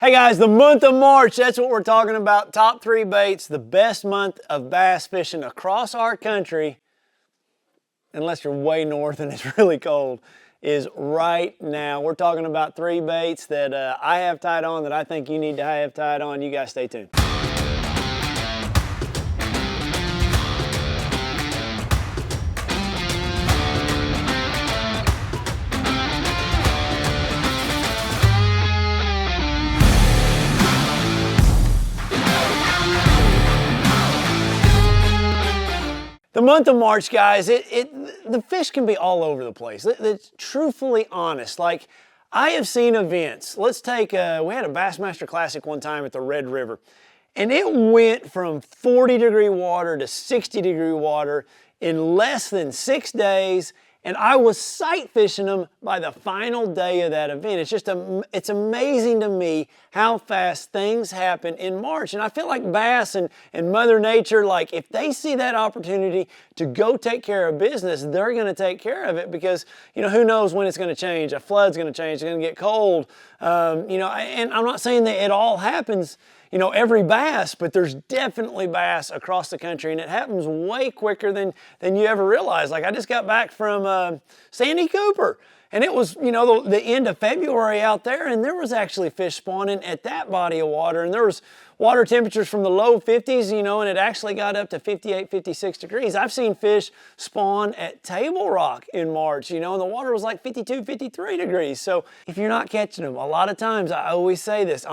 Hey guys, the month of March, that's what we're talking about. Top 3 baits, the best month of bass fishing across our country, unless you're way north and it's really cold, is right now. We're talking about 3 baits that I have tied on that I think you need to have tied on. You guys stay tuned. The month of March, guys, the fish can be all over the place. It's truthfully honest. Like, I have seen events. Let's take, we had a Bassmaster Classic one time at the Red River, and it went from 40-degree water to 60-degree water in less than 6 days, and I was sight fishing them by the final day of that event. It's just, it's amazing to me how fast things happen in March. And I feel like bass and Mother Nature, like if they see that opportunity to go take care of business, they're gonna take care of it because, you know, who knows when it's gonna change. A flood's gonna change, it's gonna get cold. You know, and I'm not saying that it all happens, you know, every bass, but there's definitely bass across the country, and it happens way quicker than you ever realize. Like, I just got back from Sandy Cooper, and it was, you know, the end of February out there, and there was actually fish spawning at that body of water, and there was water temperatures from the low 50s, you know, and it actually got up to 58, 56 degrees. I've seen fish spawn at Table Rock in March, you know, and the water was like 52, 53 degrees. So if you're not catching them, a lot of times I always say this,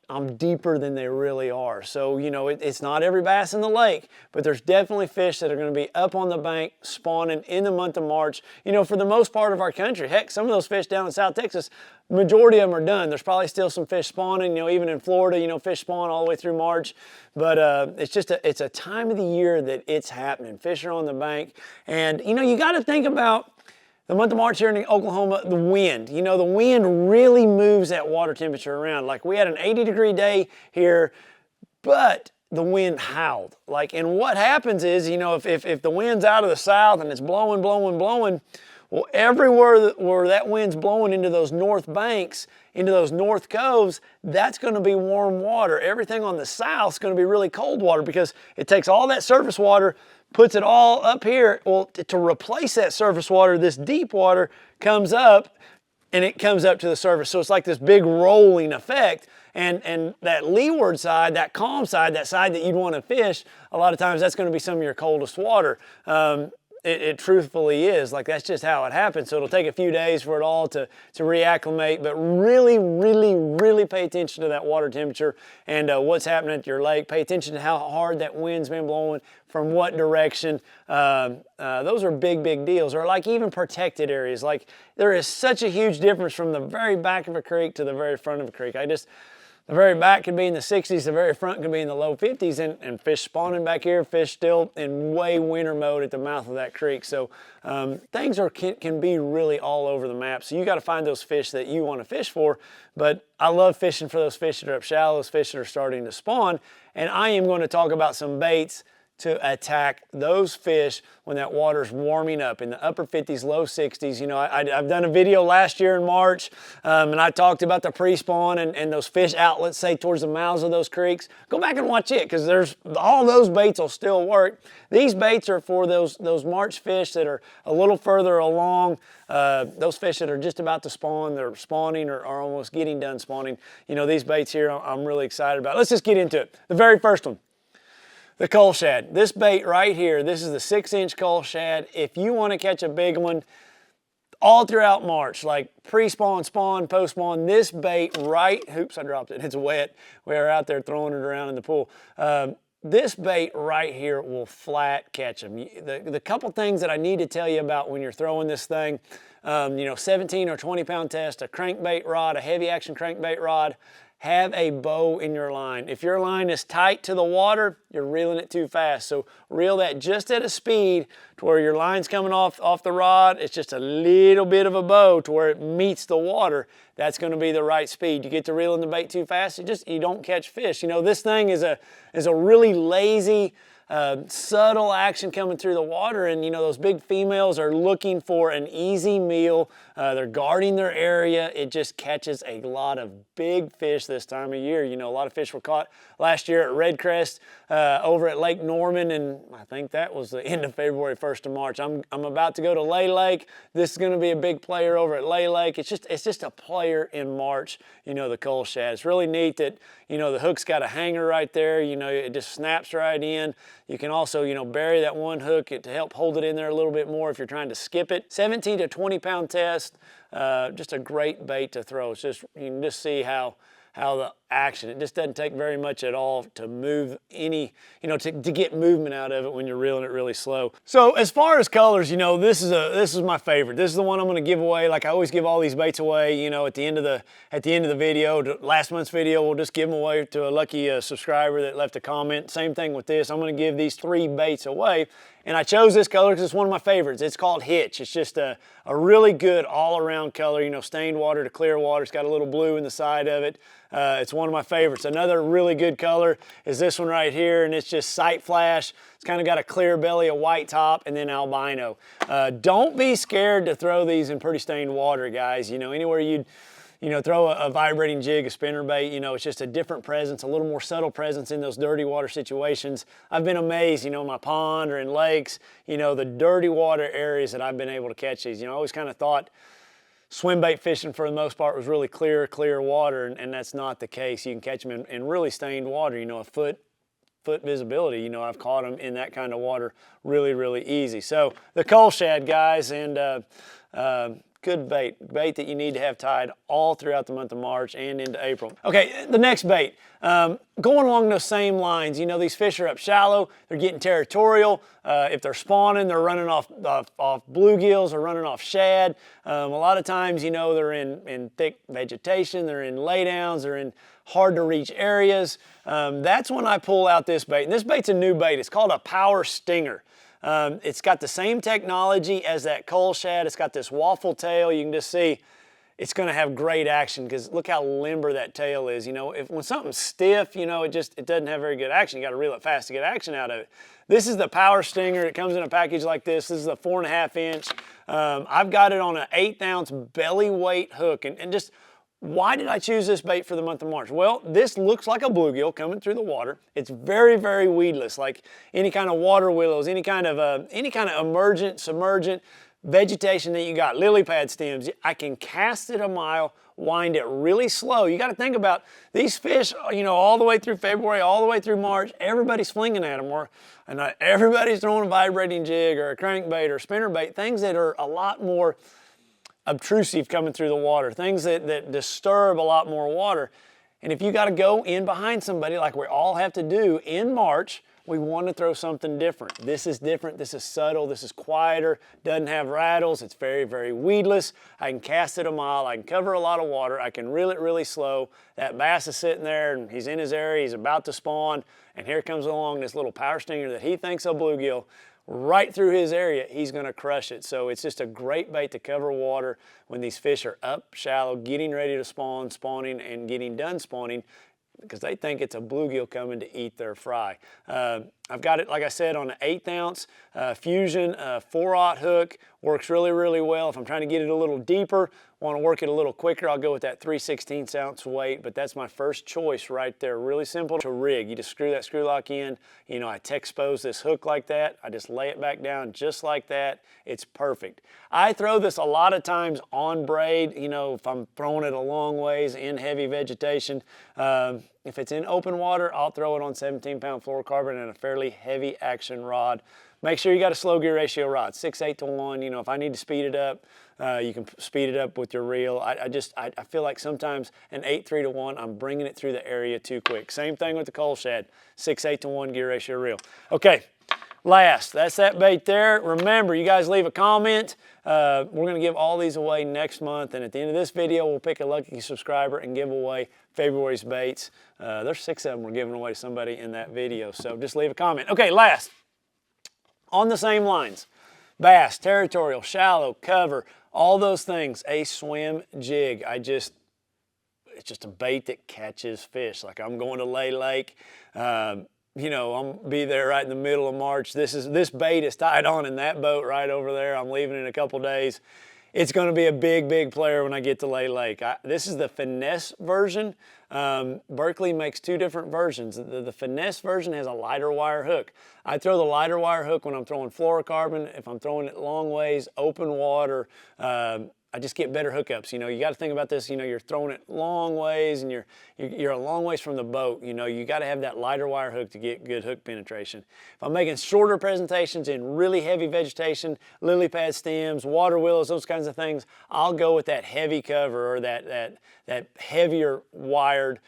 I'm deeper than they really are. So, you know, it's not every bass in the lake, but there's definitely fish that are going to be up on the bank spawning in the month of March, you know, for the most part of our country. Heck, some of those fish down in South Texas, majority of them are done. There's probably still some fish spawning, you know, even in Florida, you know, fish spawn all the way through March. But it's just it's a time of the year that it's happening. Fish are on the bank. And, you know, you got to think about the month of March here in Oklahoma, the wind. You know, the wind really moves that water temperature around. Like, we had an 80-degree day here, but the wind howled. Like, and what happens is, you know, if the wind's out of the south and it's blowing, well, everywhere where that wind's blowing into those north banks, into those north coves, that's going to be warm water. Everything on the south is going to be really cold water because it takes all that surface water, puts it all up here. Well, to replace that surface water, this deep water comes up, and it comes up to the surface. So it's like this big rolling effect. And that leeward side, that calm side, that side that you'd want to fish, a lot of times that's going to be some of your coldest water. It truthfully is. Like, that's just how it happens. So it'll take a few days for it all to reacclimate, but really pay attention to that water temperature and what's happening at your lake. Pay attention to how hard that wind's been blowing, from what direction. Those are big deals. Or like even protected areas. Like, there is such a huge difference from the very back of a creek to the very front of a creek. The very back could be in the 60s, the very front could be in the low 50s, and fish spawning back here, fish still in way winter mode at the mouth of that creek. So things can be really all over the map. So you got to find those fish that you want to fish for. But I love fishing for those fish that are up shallow, those fish that are starting to spawn. And I am going to talk about some baits to attack those fish when that water's warming up in the upper 50s, low 60s. You know, I've done a video last year in March, and I talked about the pre-spawn and those fish outlets, say towards the mouths of those creeks. Go back and watch it, because there's all those baits will still work. These baits are for those March fish that are a little further along, those fish that are just about to spawn, they're spawning or are almost getting done spawning. You know, these baits here I'm really excited about. Let's just get into it. The very first one. The coal shad. This bait right here, this is the 6-inch coal shad. If you want to catch a big one all throughout March, like pre-spawn, spawn, post-spawn, this bait right, oops, I dropped it, it's wet. We are out there throwing it around in the pool. This bait right here will flat catch them. The couple things that I need to tell you about when you're throwing this thing, you know, 17 or 20 pound test, a crankbait rod, a heavy action crankbait rod, have a bow in your line. If your line is tight to the water, you're reeling it too fast. So reel that just at a speed to where your line's coming off the rod. It's just a little bit of a bow to where it meets the water. That's going to be the right speed. You get to reeling the bait too fast, you don't catch fish. You know, this thing is a really lazy subtle action coming through the water, and you know those big females are looking for an easy meal. They're guarding their area. It just catches a lot of big fish this time of year. You know, a lot of fish were caught last year at Red Crest over at Lake Norman, and I think that was the end of February, 1st of March. I'm about to go to Lay Lake. This is going to be a big player over at Lay Lake. It's just a player in March. You know, the coal shad. It's really neat that, you know, the hook's got a hanger right there. You know, it just snaps right in. You can also, you know, bury that one hook to help hold it in there a little bit more if you're trying to skip it. 17 to 20 pound test. Just a great bait to throw. It's just, you can just see how the action, it just doesn't take very much at all to move any, you know, to get movement out of it when you're reeling it really slow. So as far as colors, you know, this is my favorite. This is the one I'm going to give away. Like I always give all these baits away, you know, at the end of the video. Last month's video, we'll just give them away to a lucky subscriber that left a comment. Same thing with this. I'm going to give these 3 baits away. And I chose this color because it's one of my favorites. It's called Hitch. It's just a really good all-around color, you know, stained water to clear water. It's got a little blue in the side of it. It's one of my favorites. Another really good color is this one right here, and it's just Sight Flash. It's kind of got a clear belly, a white top, and then albino. Don't be scared to throw these in pretty stained water, guys. You know, anywhere you'd, you know, throw a vibrating jig, a spinnerbait, you know, it's just a different presence, a little more subtle presence in those dirty water situations. I've been amazed, you know, in my pond or in lakes, you know, the dirty water areas that I've been able to catch these. You know, I always kind of thought swim bait fishing for the most part was really clear water, and that's not the case. You can catch them in really stained water, you know, a foot visibility. You know, I've caught them in that kind of water really easy. So the coal shad, guys, and good bait that you need to have tied all throughout the month of March and into April. Okay, the next bait, going along those same lines. You know, these fish are up shallow, they're getting territorial. If they're spawning, they're running off bluegills or running off shad. A lot of times, you know, they're in thick vegetation, they're in laydowns, they're in hard to reach areas. That's when I pull out this bait. And this bait's a new bait. It's called a power stinger. It's got the same technology as that coal shad. It's got this waffle tail. You can just see it's going to have great action because look how limber that tail is. You know, when something's stiff, you know, it doesn't have very good action. You got to reel it fast to get action out of it. This is the power stinger. It comes in a package like this. This is a 4.5 inch. I've got it on an 1/8 ounce belly weight hook, and just why did I choose this bait for the month of March? Well, this looks like a bluegill coming through the water. It's very weedless, like any kind of water willows, any kind of emergent, submergent vegetation that you got, lily pad stems. I can cast it a mile, wind it really slow. You got to think about these fish, you know, all the way through February, all the way through March, everybody's flinging at them, and everybody's throwing a vibrating jig or a crankbait or a spinnerbait, things that are a lot more obtrusive coming through the water, things that disturb a lot more water. And if you got to go in behind somebody like we all have to do in March, we want to throw something different. This is different, this is subtle, this is quieter, doesn't have rattles, it's very weedless. I can cast it a mile, I can cover a lot of water, I can reel it really slow. That bass is sitting there and he's in his area, he's about to spawn, and here comes along this little power stinger that he thinks a bluegill. Right through his area, he's going to crush it. So it's just a great bait to cover water when these fish are up shallow, getting ready to spawn, spawning, and getting done spawning, because they think it's a bluegill coming to eat their fry. I've got it, like I said, on an 1/8 ounce Fusion 4/0 hook. Works really well. If I'm trying to get it a little deeper, want to work it a little quicker, I'll go with that 3/16 ounce weight, but that's my first choice right there. Really simple to rig. You just screw that screw lock in. You know, I Texpose this hook like that. I just lay it back down just like that. It's perfect. I throw this a lot of times on braid, you know, if I'm throwing it a long ways in heavy vegetation. If it's in open water, I'll throw it on 17-pound fluorocarbon and a fairly heavy action rod. Make sure you got a slow gear ratio rod, 6/8 to 1. You know, if I need to speed it up, you can speed it up with your reel. I feel like sometimes an 8/3 to 1, I'm bringing it through the area too quick. Same thing with the coal shad, 6/8 to 1 gear ratio reel. Okay, last, that's that bait there. Remember, you guys leave a comment. We're going to give all these away next month, and at the end of this video, we'll pick a lucky subscriber and give away February's baits. There's 6 of them we're giving away to somebody in that video, so just leave a comment. Okay, last. On the same lines, bass, territorial, shallow, cover, all those things, a swim jig. It's just a bait that catches fish. Like I'm going to Lay Lake, you know, I'm be there right in the middle of March. This bait is tied on in that boat right over there. I'm leaving in a couple days. It's going to be a big, big player when I get to Lay Lake. This is the finesse version. Berkley makes two different versions. The finesse version has a lighter wire hook. I throw the lighter wire hook when I'm throwing fluorocarbon. If I'm throwing it long ways, open water, I just get better hookups. You know, you got to think about this. You know, you're throwing it long ways, and you're a long ways from the boat. You know, you got to have that lighter wire hook to get good hook penetration. If I'm making shorter presentations in really heavy vegetation, lily pad stems, water willows, those kinds of things, I'll go with that heavy cover or that heavier wired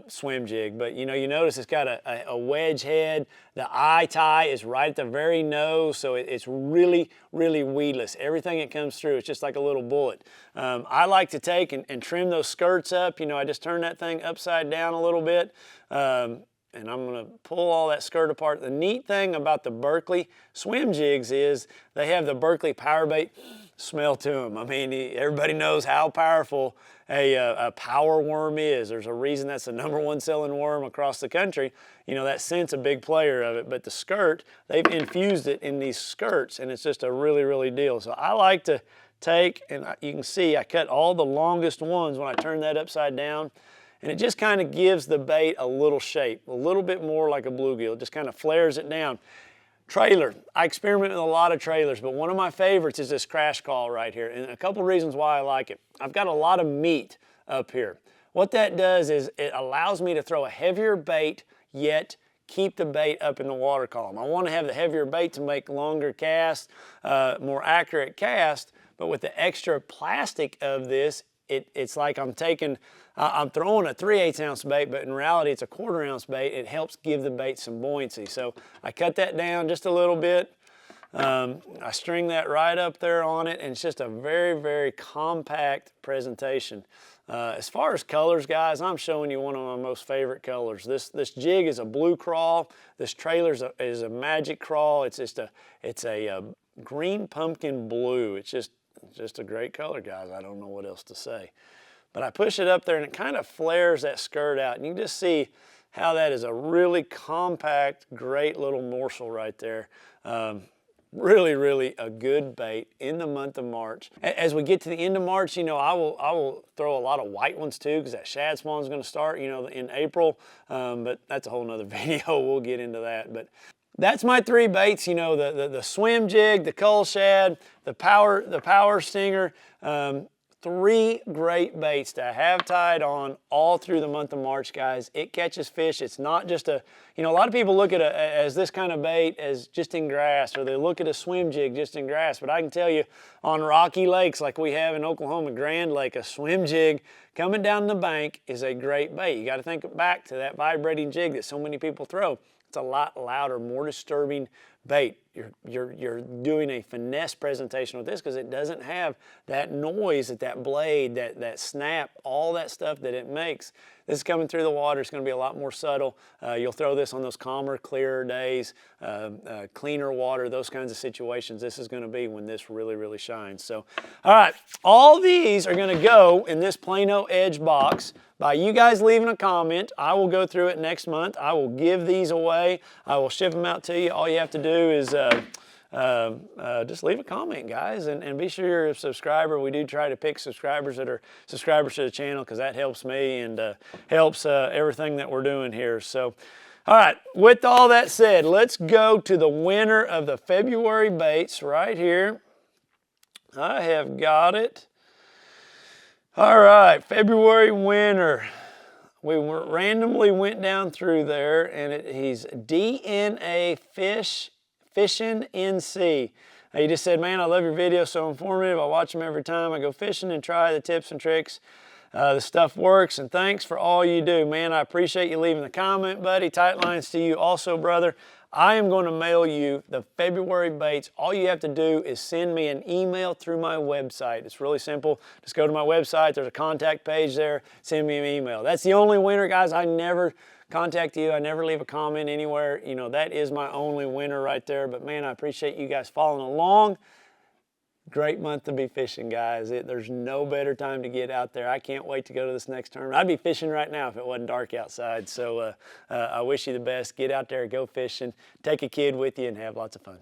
swim jig. But you know, you notice it's got a wedge head. The eye tie is right at the very nose, so it's really, really weedless. Everything that comes through, it's just like a little bullet. I like to take and trim those skirts up. You know, I just turn that thing upside down a little bit. And I'm gonna pull all that skirt apart. The neat thing about the Berkley swim jigs is they have the Berkley power bait smell to them. I mean, everybody knows how powerful a power worm is. There's a reason that's the #1 selling worm across the country. You know, that scent's a big player of it, but the skirt, they've infused it in these skirts, and it's just a really, really deal. So I like to take, and you can see I cut all the longest ones when I turn that upside down, and it just kind of gives the bait a little shape, a little bit more like a bluegill. It just kind of flares it down. Trailer. I experiment with a lot of trailers, but one of my favorites is this crash call right here, and a couple reasons why I like it. I've got a lot of meat up here. What that does is it allows me to throw a heavier bait, yet keep the bait up in the water column. I want to have the heavier bait to make longer casts, more accurate casts, but with the extra plastic of this, it's like I'm throwing a 3/8 ounce bait, but in reality it's a 1/4 ounce bait. It helps give the bait some buoyancy. So I cut that down just a little bit. I string that right up there on it, and it's just a very, very compact presentation. As far as colors, guys, I'm showing you one of my most favorite colors. This jig is a blue crawl. This trailer is a magic crawl. It's a green pumpkin blue. It's just a great color, guys. I don't know what else to say. But I push it up there and it kind of flares that skirt out. And you can just see how that is a really compact, great little morsel right there. Really, really a good bait in the month of March. As we get to the end of March, you know, I will throw a lot of white ones too, because that shad spawn is going to start, you know, in April. But that's a whole nother video. We'll get into that. But that's my 3 baits, you know, the swim jig, the cull shad, the power stinger. 3 great baits to have tied on all through the month of March, guys. It catches fish. It's not just a, you know, a lot of people look at it as this kind of bait as just in grass, or they look at a swim jig just in grass. But I can tell you, on rocky lakes like we have in Oklahoma, Grand Lake, a swim jig coming down the bank is a great bait. You got to think back to that vibrating jig that so many people throw. It's a lot louder, more disturbing bait. You're doing a finesse presentation with this because it doesn't have that noise, that blade, that snap, all that stuff that it makes. This is coming through the water. It's going to be a lot more subtle. You'll throw this on those calmer, clearer days, cleaner water, those kinds of situations. This is going to be when this really, really shines. So, all right, all these are going to go in this Plano Edge box. By you guys leaving a comment, I will go through it next month. I will give these away. I will ship them out to you. All you have to do is just leave a comment, guys, and be sure you're a subscriber. We do try to pick subscribers that are subscribers to the channel, because that helps me and helps everything that we're doing here. So, all right, with all that said, let's go to the winner of the February baits right here. I have got it. All right, February winner. We randomly went down through there, and he's DNA Fishing NC. He just said, man, I love your videos, so informative. I watch them every time I go fishing and try the tips and tricks. The stuff works, and thanks for all you do. Man, I appreciate you leaving the comment, buddy. Tight lines to you also, brother. I am going to mail you the February baits. All you have to do is send me an email through my website. It's really simple. Just go to my website. There's a contact page there. Send me an email. That's the only winner, guys. I never contact you. I never leave a comment anywhere. You know, that is my only winner right there. But man, I appreciate you guys following along. Great month to be fishing, guys. There's no better time to get out there. I can't wait to go to this next tournament. I'd be fishing right now if it wasn't dark outside. So I wish you the best. Get out there, go fishing, take a kid with you, and have lots of fun.